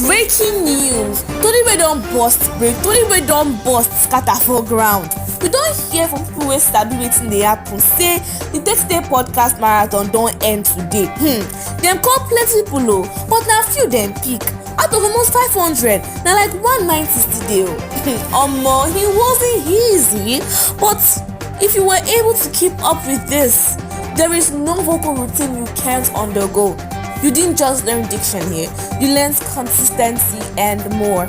Breaking news! Tori wey don burst break, Tori wey don burst scatter for ground. We don hear from people wey sabi wetin dey happen say the 30-day podcast marathon don end today. Dem call plenty people o, but na few dem pick. Out of almost 500, na like 190 still dey o. Omo, it wasn't easy, but if you were able to keep up with this, there is no vocal routine you can't undergo. You didn't just learn diction here, you learned consistency and more.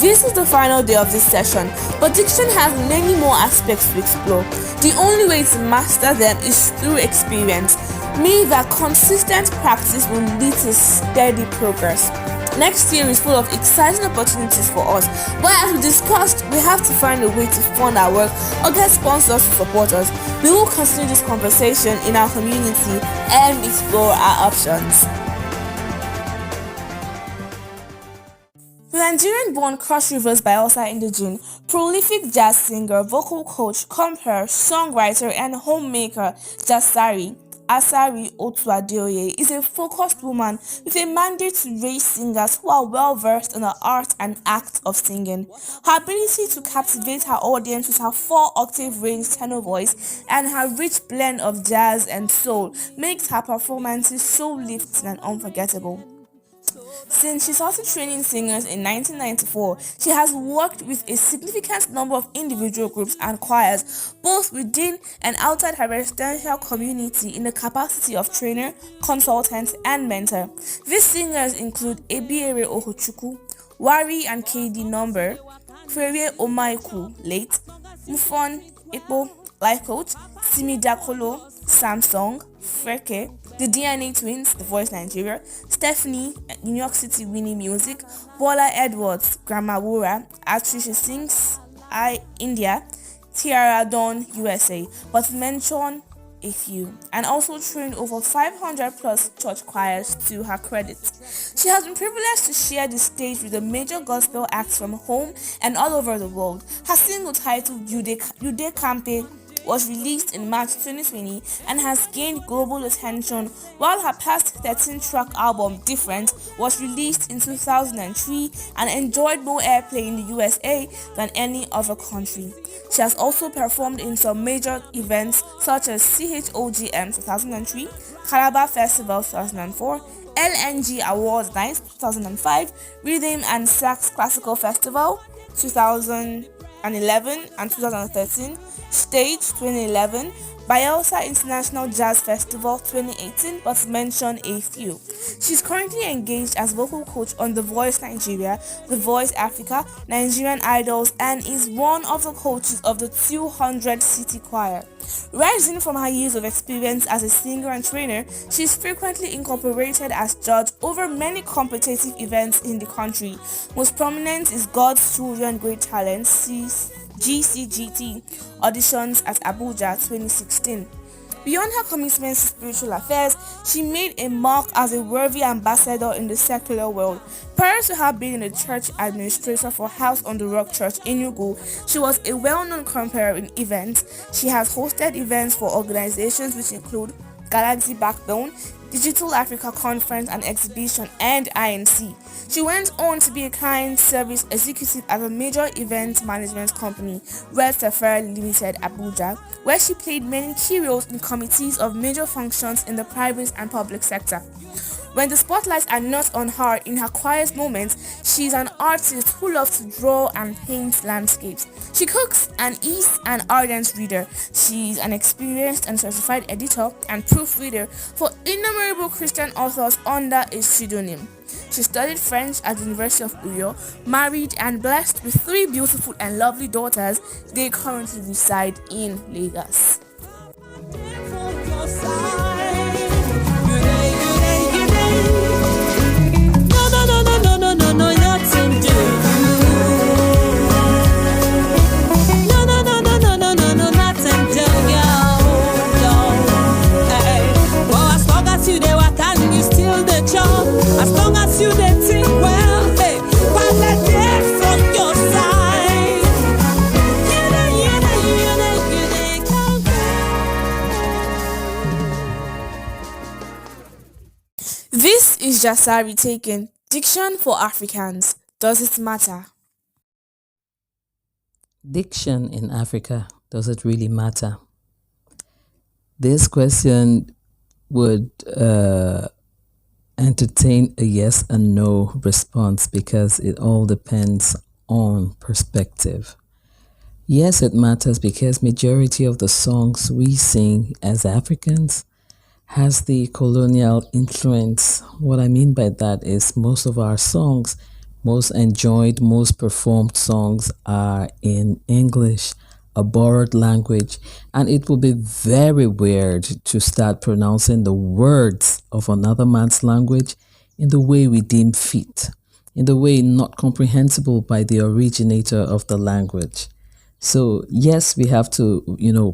This is the final day of this session, but diction has many more aspects to explore. The only way to master them is through experience, meaning that consistent practice will lead to steady progress. Next year is full of exciting opportunities for us, but as we discussed, we have to find a way to fund our work or get sponsors to support us. We will continue this conversation in our community and explore our options. Nigerian-born Cross Rivers Bayelsa indigenous, prolific jazz singer, vocal coach, composer, songwriter, and homemaker Jazzsari Asari Otuadeoye is a focused woman with a mandate to raise singers who are well-versed in the art and act of singing. Her ability to captivate her audience with her 4-octave range tenor voice and her rich blend of jazz and soul makes her performances so lifting and unforgettable. Since she started training singers in 1994, she has worked with a significant number of individual groups and choirs, both within and outside her residential community in the capacity of trainer, consultant, and mentor. These singers include Ebiere Ohochukwu, Wari and KD Number, Kwere Omaiku, late, Mufon Epo, life coach, Simi Dakolo, Samsung, Freke, the DNA Twins, The Voice Nigeria, Stephanie, New York City Winnie Music, Bola Edwards, Gramawura, Atricia Sings, India, Tiara Dawn, USA, but mention a few, and also trained over 500 plus church choirs to her credit. She has been privileged to share the stage with the major gospel acts from home and all over the world. Her single titled Yude Campe was released in March 2020 and has gained global attention, while her past 13-track album Different was released in 2003 and enjoyed more airplay in the USA than any other country. She has also performed in some major events such as CHOGM 2003, Calabar Festival 2004, LNG Awards Night 2005, Rhythm and Sax Classical Festival 2011 and 2013, Stage 2011, Bayelsa International Jazz Festival 2018, but to mention a few. She's currently engaged as vocal coach on The Voice Nigeria, The Voice Africa, Nigerian Idols, and is one of the coaches of the 200 City Choir. Rising from her years of experience as a singer and trainer, she is frequently incorporated as judge over many competitive events in the country. Most prominent is God's Children Great Talents GCGT auditions at Abuja 2016. Beyond her commitments to spiritual affairs, she made a mark as a worthy ambassador in the secular world. Prior to her being a church administrator for House on the Rock Church in Enugu, she was a well-known composer in events. She has hosted events for organizations which include Galaxy Backbone, Digital Africa Conference and Exhibition, and INC. She went on to be a client service executive at a major event management company, Red Safari Limited, Abuja, where she played many key roles in committees of major functions in the private and public sector. When the spotlights are not on her in her quiet moments, she is an artist who loves to draw and paint landscapes. She cooks and is an ardent reader. She is an experienced and certified editor and proofreader for innumerable Christian authors under a pseudonym. She studied French at the University of Uyo, married and blessed with 3 beautiful and lovely daughters. They currently reside in Lagos. As long as you did think well, hey, why let it from your side? This is Jazzsari taken Diction for Africans. Does it matter? Diction in Africa, does it really matter? This question would entertain a yes and no response because it all depends on perspective. Yes, it matters because majority of the songs we sing as Africans has the colonial influence. What I mean by that is most of our songs, most enjoyed, most performed songs are in English, a borrowed language, and it will be very weird to start pronouncing the words of another man's language in the way we deem fit, in the way not comprehensible by the originator of the language. So yes, we have to,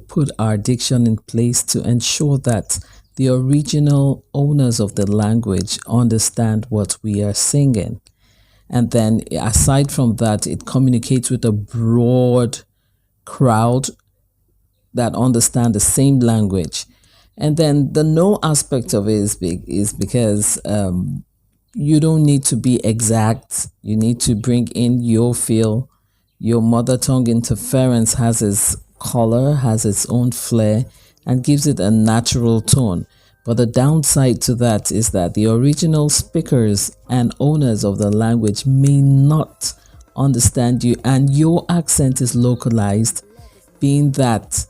put our diction in place to ensure that the original owners of the language understand what we are singing. And then aside from that, it communicates with a broad crowd that understand the same language. And then the no aspect of it is because you don't need to be exact. You need to bring in your feel. Your mother tongue interference has its color, has its own flair, and gives it a natural tone. But the downside to that is that the original speakers and owners of the language may not understand you, and your accent is localized, meaning that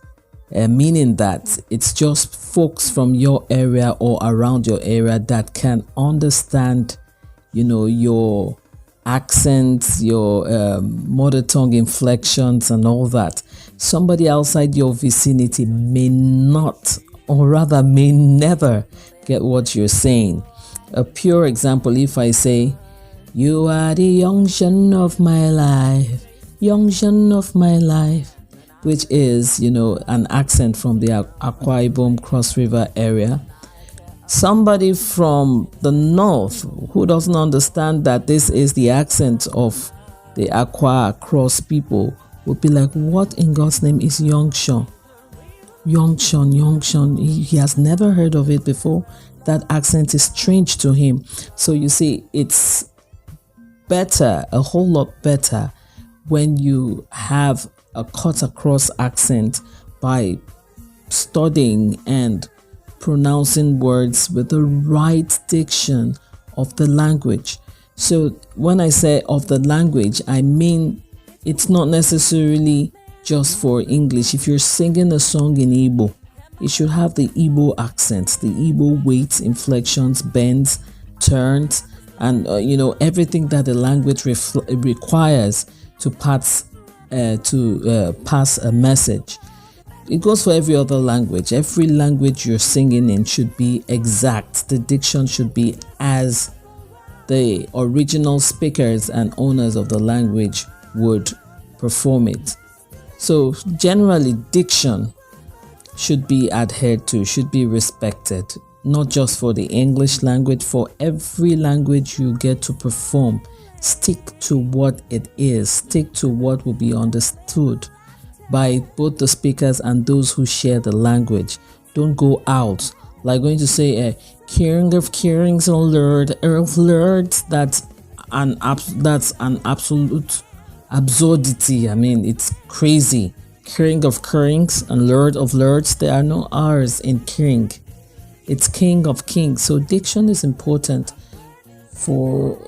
it's just folks from your area or around your area that can understand, your accents, your mother tongue inflections and all that. Somebody outside your vicinity may not, or rather may never get what you're saying. A pure example, if I say, you are the junction of my life, junction of my life, which is, an accent from the Akwa Ibom Cross River area. Somebody from the north who doesn't understand that this is the accent of the Akwa Cross people would be like, what in God's name is Yongshan? Yongshan. He has never heard of it before. That accent is strange to him. So you see, it's better, a whole lot better, when you have a cut across accent by studying and pronouncing words with the right diction of the language. So when I say of the language, I mean it's not necessarily just for English. If you're singing a song in Igbo, it should have the Igbo accents, the Igbo weights, inflections, bends, turns, and everything that the language requires to pass a message. It goes for every other language. Every language you're singing in should be exact. The diction should be as the original speakers and owners of the language would perform it. So generally, diction should be adhered to, should be respected, not just for the English language. For every language you get to perform, stick to what it is, stick to what will be understood by both the speakers and those who share the language. Don't go out like going to say King of Kings and Lord of Lords. That's an absolute absurdity. I mean, it's crazy. King of Kings and Lord of Lords, there are no R's in King. It's King of Kings. So diction is important for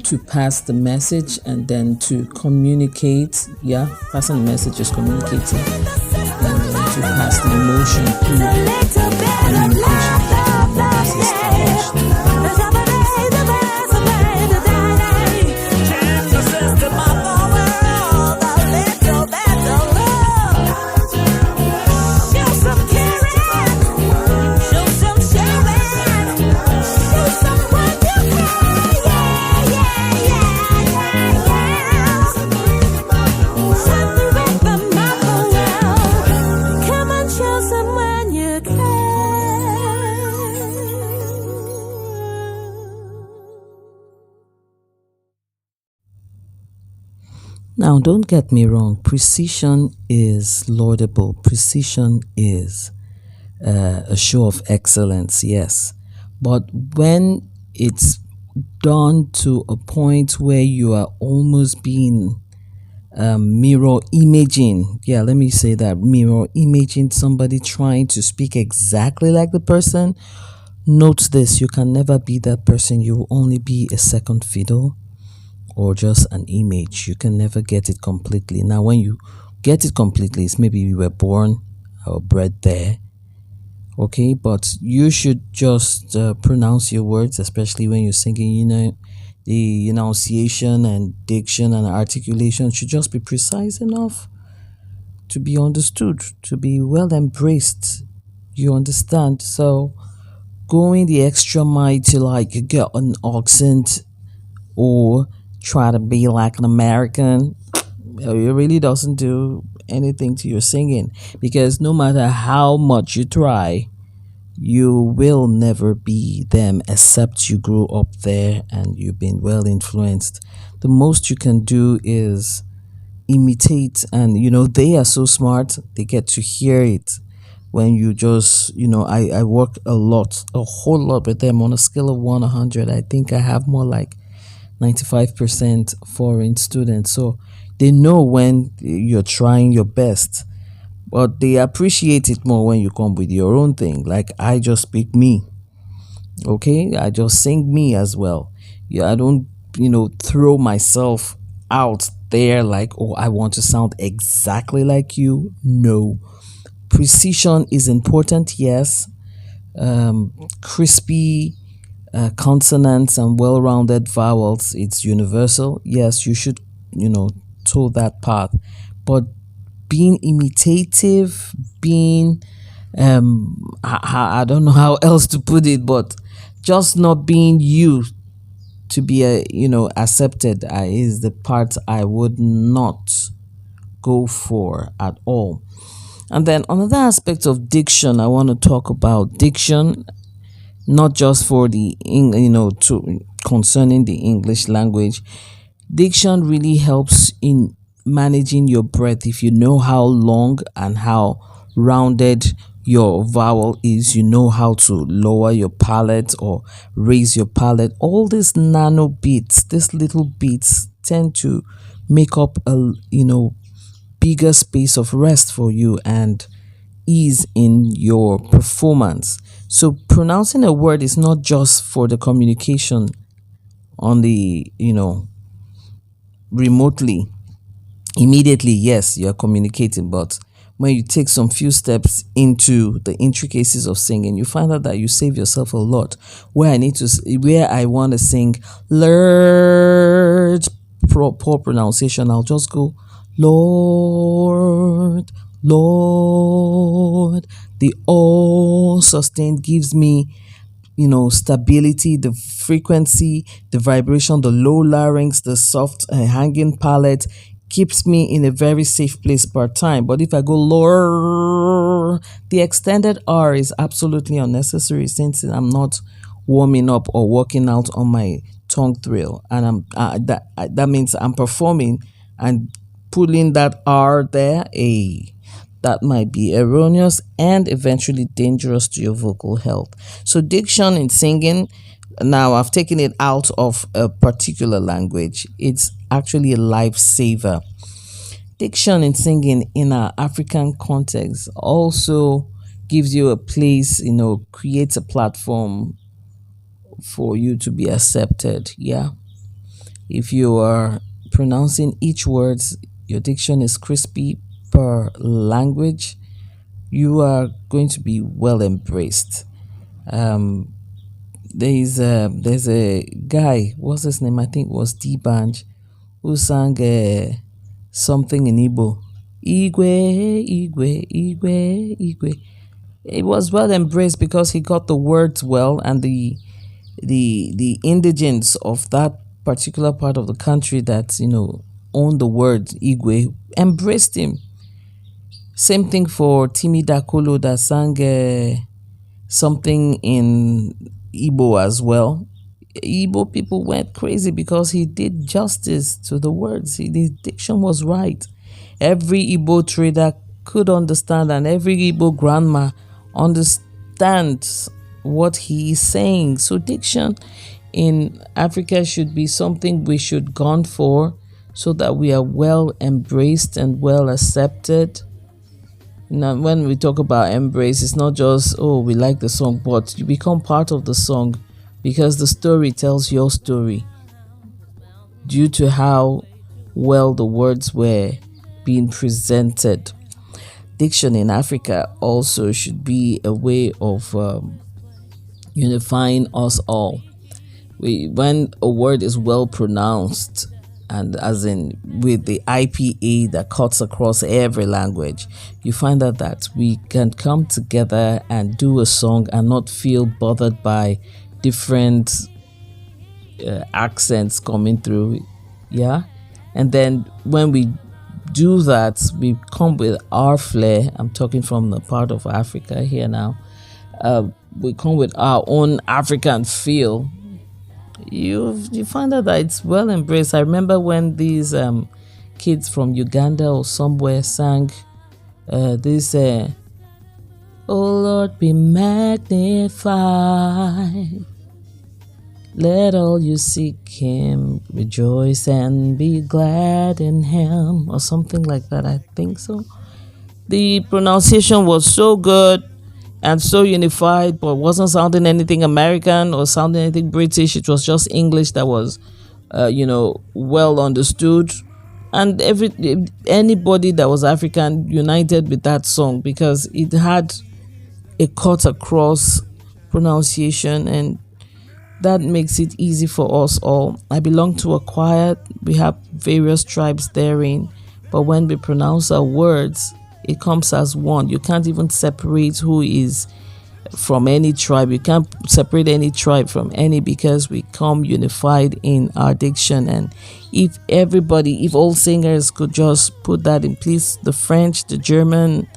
to pass the message and then to communicate. Passing the message is communicating, to pass the emotion through communication that is established. Now, don't get me wrong, precision is laudable. Precision is a show of excellence, yes. But when it's done to a point where you are almost being mirror imaging. Yeah, let me say that, mirror imaging somebody trying to speak exactly like the person. Note this: you can never be that person. You will only be a second fiddle or just an image. You can never get it completely. Now, when you get it completely, it's maybe you were born or bred there. Okay, but you should just pronounce your words, especially when you're singing. The enunciation and diction and articulation should just be precise enough to be understood, to be well embraced. You understand? So, going the extra mile to like get an accent or try to be like an American, it really doesn't do anything to your singing, because no matter how much you try, you will never be them except you grew up there and you've been well influenced. The most you can do is imitate, and they are so smart, they get to hear it when you just I work a whole lot with them. On a scale of 100, I think I have more like 95% foreign students, so they know when you're trying your best, but they appreciate it more when you come with your own thing. Like, I just speak me, okay? I just sing me as well. Yeah, I don't throw myself out there like, oh, I want to sound exactly like you. No. Precision is important, yes. Crispy consonants and well-rounded vowels, it's universal. Yes, you should toe that path, but being imitative, being I don't know how else to put it, but just not being you to be accepted is the part I would not go for at all. And then another aspect of diction, I want to talk about diction, not just for the to concerning the English language. Diction really helps in managing your breath. If you know how long and how rounded your vowel is, you know how to lower your palate or raise your palate. All these nano beats, these little beats, tend to make up a bigger space of rest for you and ease in your performance. So pronouncing a word is not just for the communication on the remotely. Immediately, yes, you're communicating, but when you take some few steps into the intricacies of singing, you find out that you save yourself a lot. Where I want to sing large poor pronunciation, I'll just go Lord, Lord. The all sustained gives me stability, the frequency, the vibration, the low larynx, the soft hanging palate keeps me in a very safe place per time. But if I go lower, the extended R is absolutely unnecessary, since I'm not warming up or working out on my tongue thrill, and that means I'm performing and pulling that R there. That might be erroneous and eventually dangerous to your vocal health. So diction in singing, now I've taken it out of a particular language. It's actually a lifesaver. Diction in singing in our African context also gives you a place, creates a platform for you to be accepted. Yeah. If you are pronouncing each words, your diction is crispy per language, you are going to be well embraced. There's a guy, what's his name? I think it was D-Banj, who sang something in Igbo. Igwe, Igwe, Igwe, Igwe. It was well embraced because he got the words well, and the indigents of that particular part of the country that owned the word Igwe embraced him. Same thing for Timi Dakolo, that sang something in Igbo as well. Igbo people went crazy because he did justice to the words. His diction was right. Every Igbo trader could understand, and every Igbo grandma understands what he is saying. So diction in Africa should be something we should gun for so that we are well embraced and well accepted. Now, when we talk about embrace, it's not just, oh, we like the song, but you become part of the song because the story tells your story due to how well the words were being presented. Diction in Africa also should be a way of unifying us all. When a word is well pronounced, and as in with the IPA that cuts across every language, you find out that we can come together and do a song and not feel bothered by different accents coming through. Yeah. And then when we do that, we come with our flair. I'm talking from the part of Africa here now. We come with our own African feel. You find out that it's well embraced. I remember when these kids from Uganda or somewhere sang this "Oh Lord, be magnified. Let all you seek him rejoice and be glad in him," or something like that. I think so. The pronunciation was so good and so unified, but wasn't sounding anything American or sounding anything British. It was just English that was, well understood. And anybody that was African united with that song because it had a cut across pronunciation, and that makes it easy for us all. I belong to a choir. We have various tribes therein, but when we pronounce our words, it comes as one. You can't even separate who is from any tribe. You can't separate any tribe from any because we come unified in our diction. And if all singers could just put that in place, the French, the German,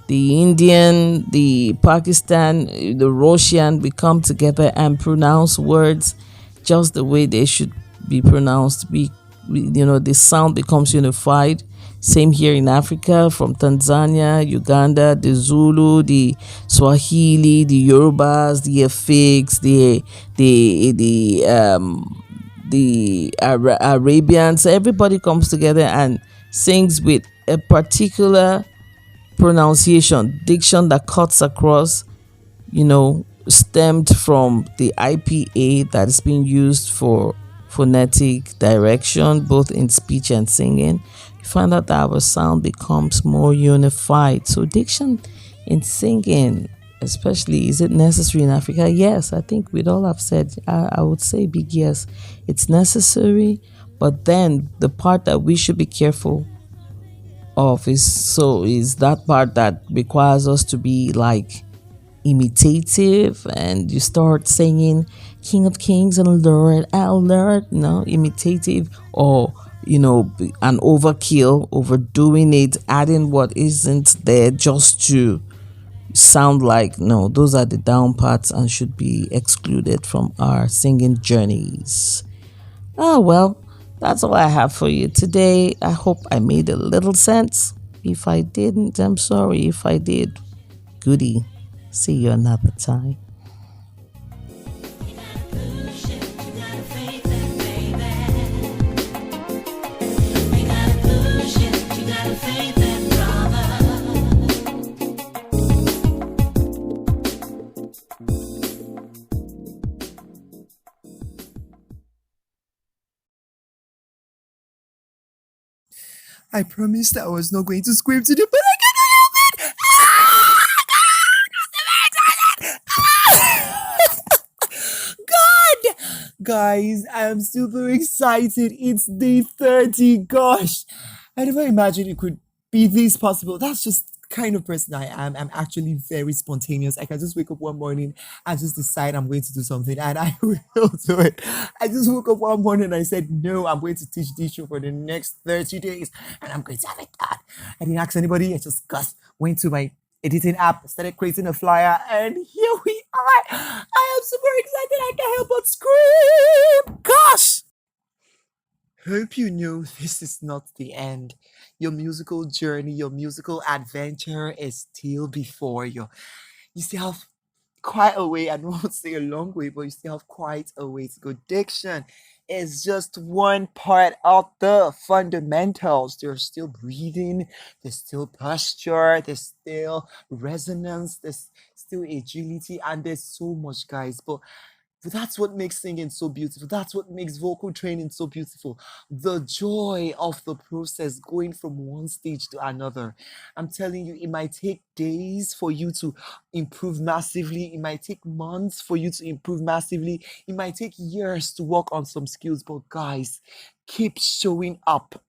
the Indian, the Pakistan, the Russian, we come together and pronounce words just the way they should be pronounced. The sound becomes unified. Same here in Africa, from Tanzania, Uganda, the Zulu, the Swahili, the Yorubas, the Afiks, the Arabians. Everybody comes together and sings with a particular pronunciation, diction that cuts across, stemmed from the IPA that is being used for phonetic direction, both in speech and singing. You find out that our sound becomes more unified. So, diction in singing, especially, is it necessary in Africa? Yes, I think we'd all have said, I would say big yes, it's necessary. But then the part that we should be careful of is that part that requires us to be like imitative, and you start singing King of Kings and Lord our Lord, imitative, or an overkill, overdoing it, adding what isn't there just to sound like. No, those are the down parts and should be excluded from our singing journeys. Oh, well, that's all I have for you today. I hope I made a little sense. If I didn't, I'm sorry. If I did, goody. See you another time. I promised I was not going to scream today, but I God! Guys, I am super excited. It's day 30. Gosh, I never imagined it could be this possible. That's just kind of person I am. I'm actually very spontaneous. I can just wake up one morning and just decide I'm going to do something, and I will do it. I just woke up one morning and I said, no, I'm going to teach this show for the next 30 days and I'm going to have it done. I didn't ask anybody. I just went to my editing app, started creating a flyer, and here we are. I am super excited. I can't help but scream. Gosh! Hope you know this is not the end. Your musical journey, your musical adventure is still before you. You still have quite a way, I won't say a long way, but you still have quite a way to go. Diction is just one part of the fundamentals. There's still breathing, there's still posture, there's still resonance, there's still agility, and there's so much, guys. But that's what makes singing so beautiful. That's what makes vocal training so beautiful. The joy of the process going from one stage to another. I'm telling you, it might take days for you to improve massively. It might take months for you to improve massively. It might take years to work on some skills. But guys, keep showing up.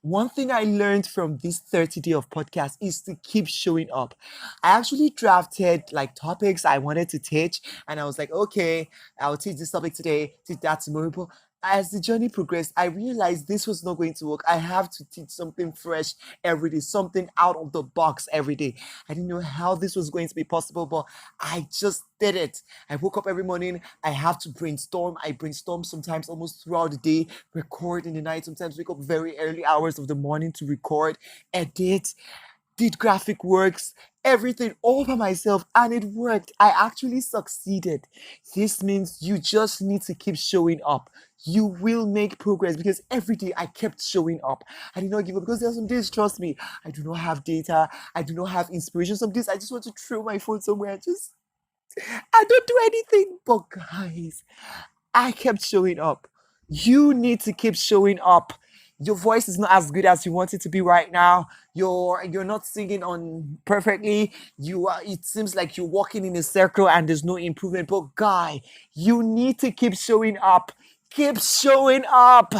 One thing I learned from this 30 day of podcast is to keep showing up. I actually drafted like topics I wanted to teach, and I was like, okay, I'll teach this topic today, teach that tomorrow. But as the journey progressed, I realized this was not going to work. I have to teach something fresh every day, something out of the box every day. I didn't know how this was going to be possible, but I just did it. I woke up every morning. I have to brainstorm. I brainstorm sometimes almost throughout the day, record in the night, sometimes wake up very early hours of the morning to record, edit, did graphic works, everything all by myself, and it worked. I actually succeeded. This means you just need to keep showing up. You will make progress because every day I kept showing up. I did not give up because there are some days, trust me, I do not have data, I do not have inspiration. Some days I just want to throw my phone somewhere and just I don't do anything. But guys, I kept showing up. You need to keep showing up. Your voice is not as good as you want it to be right now. You're not singing on perfectly. You are. It seems like you're walking in a circle and there's no improvement. But guy, you need to keep showing up. Keep showing up.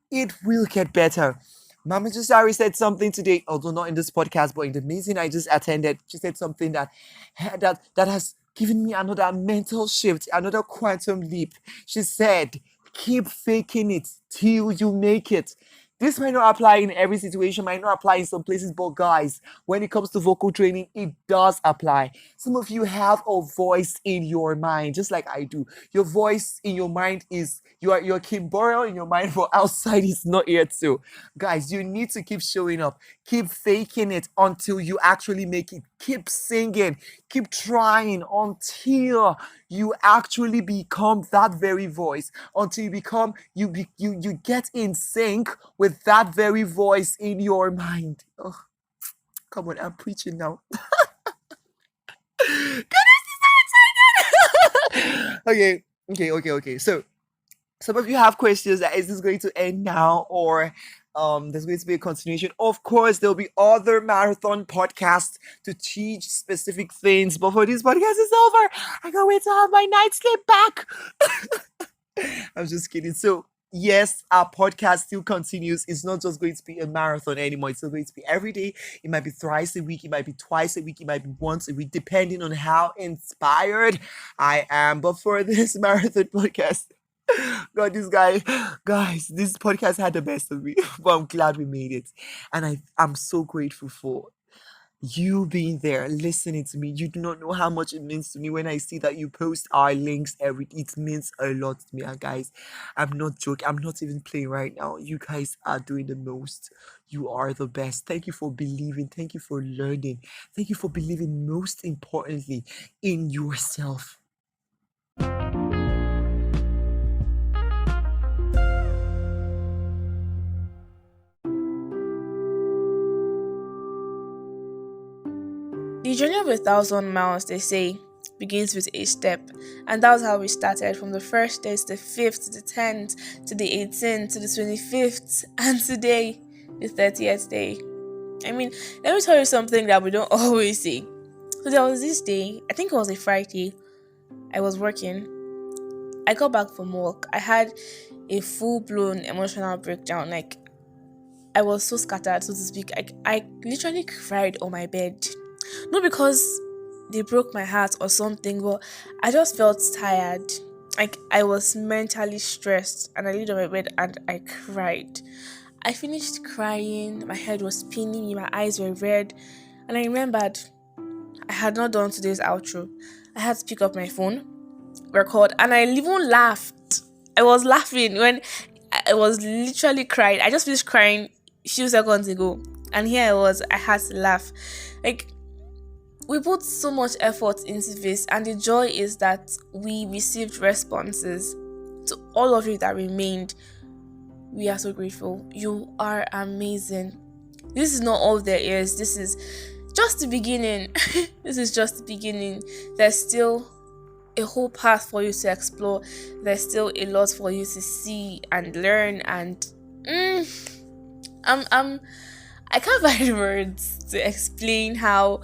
It will get better. Mama Jazzsari said something today, although not in this podcast, but in the meeting I just attended. She said something that has given me another mental shift, another quantum leap. She said, keep faking it till you make it. This might not apply in every situation, might not apply in some places, but guys, when it comes to vocal training, it does apply. Some of you have a voice in your mind, just like I do. Your voice in your mind is you're Kim Boyle in your mind, but outside it's not yet so. Guys, you need to keep showing up, keep faking it until you actually make it. Keep singing, keep trying until you actually become that very voice, until you become you get in sync with that very voice in your mind. Oh, come on, I'm preaching now. Okay. So some of you have questions that is this going to end now or there's going to be a continuation. Of course, there'll be other marathon podcasts to teach specific things, but for this podcast is over, I can't wait to have my night sleep back. I'm just kidding. So yes, our podcast still continues. It's not just going to be a marathon anymore. It's still going to be every day. It might be thrice a week. It might be twice a week. It might be once a week, depending on how inspired I am. But for this marathon podcast, God, guys, this podcast had the best of me, but I'm glad we made it. And I'm so grateful for you being there, listening to me. You do not know how much it means to me when I see that you post our links it means a lot to me. And guys, I'm not joking. I'm not even playing right now. You guys are doing the most. You are the best. Thank you for believing. Thank you for learning. Thank you for believing, most importantly, in yourself. The journey of 1,000 miles, they say, begins with a step. And that's how we started, from the first day to the 5th, to the 10th, to the 18th, to the 25th, and today, the 30th day. I mean, let me tell you something that we don't always say. So there was this day, I think it was a Friday, I was working. I got back from work. I had a full-blown emotional breakdown. Like, I was so scattered, so to speak. I literally cried on my bed. Not because they broke my heart or something, but I just felt tired. Like, I was mentally stressed, and I laid on my bed and I cried. I finished crying, my head was spinning me, my eyes were red, and I remembered I had not done today's outro. I had to pick up my phone, record, and I even laughed. I was laughing when I was literally crying. I just finished crying a few seconds ago, and here I was. I had to laugh. Like, we put so much effort into this, and the joy is that we received responses. To all of you that remained, we are so grateful. You are amazing. This is not all there is. This is just the beginning. This is just the beginning. There's still a whole path for you to explore. There's still a lot for you to see and learn, and I'm I can't find words to explain how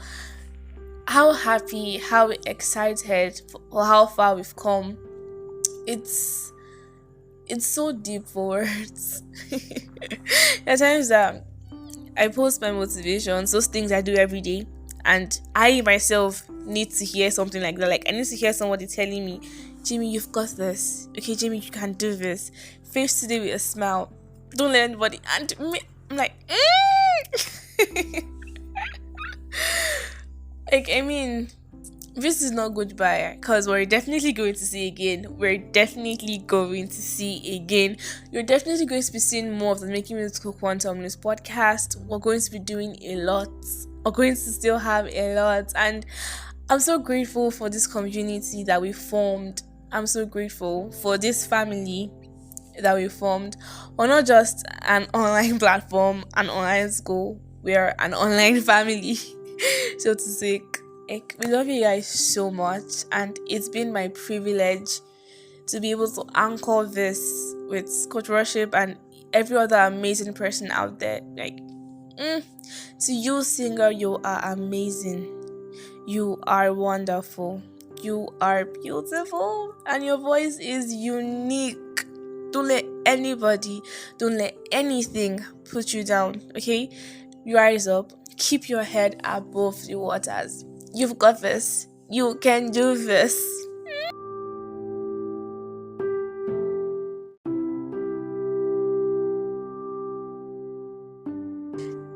happy, how excited for how far we've come. It's so deep for words. There are times that I post my motivations, those things I do every day, and I myself need to hear something like that. Like, I need to hear somebody telling me, Jimmy, you've got this. Okay, Jimmy, you can do this. Face today with a smile. Don't let anybody. And me, I'm like, like, I mean, this is not goodbye, because we're definitely going to see again. We're definitely going to see again. You're definitely going to be seeing more of the Making Musical Quantum News podcast. We're going to be doing a lot. We're going to still have a lot. And I'm so grateful for this community that we formed. I'm so grateful for this family that we formed. We're not just an online platform, an online school. We are an online family, so to say. Like, we love you guys so much, and it's been my privilege to be able to anchor this with Coach Worship and every other amazing person out there. Like, to you, singer, you are amazing. You are wonderful. You are beautiful, and your voice is unique. Don't let anybody, don't let anything put you down, okay? Rise up. Keep your head above the waters. You've got this. You can do this.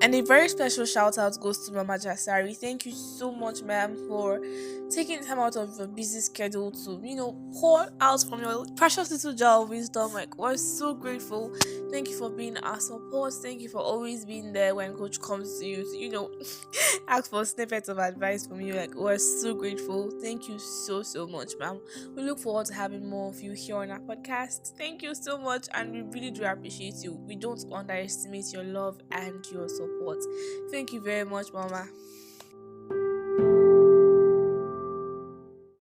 And a very special shout out goes to Momma Jazzsari. Thank you so much, ma'am, for taking time out of your busy schedule to, pour out from your precious little jar of wisdom. Like, we're so grateful. Thank you for being our support. Thank you for always being there when Coach comes to you to, ask for snippets of advice from you. Like, we're so grateful. Thank you so, so much, ma'am. We look forward to having more of you here on our podcast. Thank you so much, and we really do appreciate you. We don't underestimate your love and your support. Thank you very much, Mama.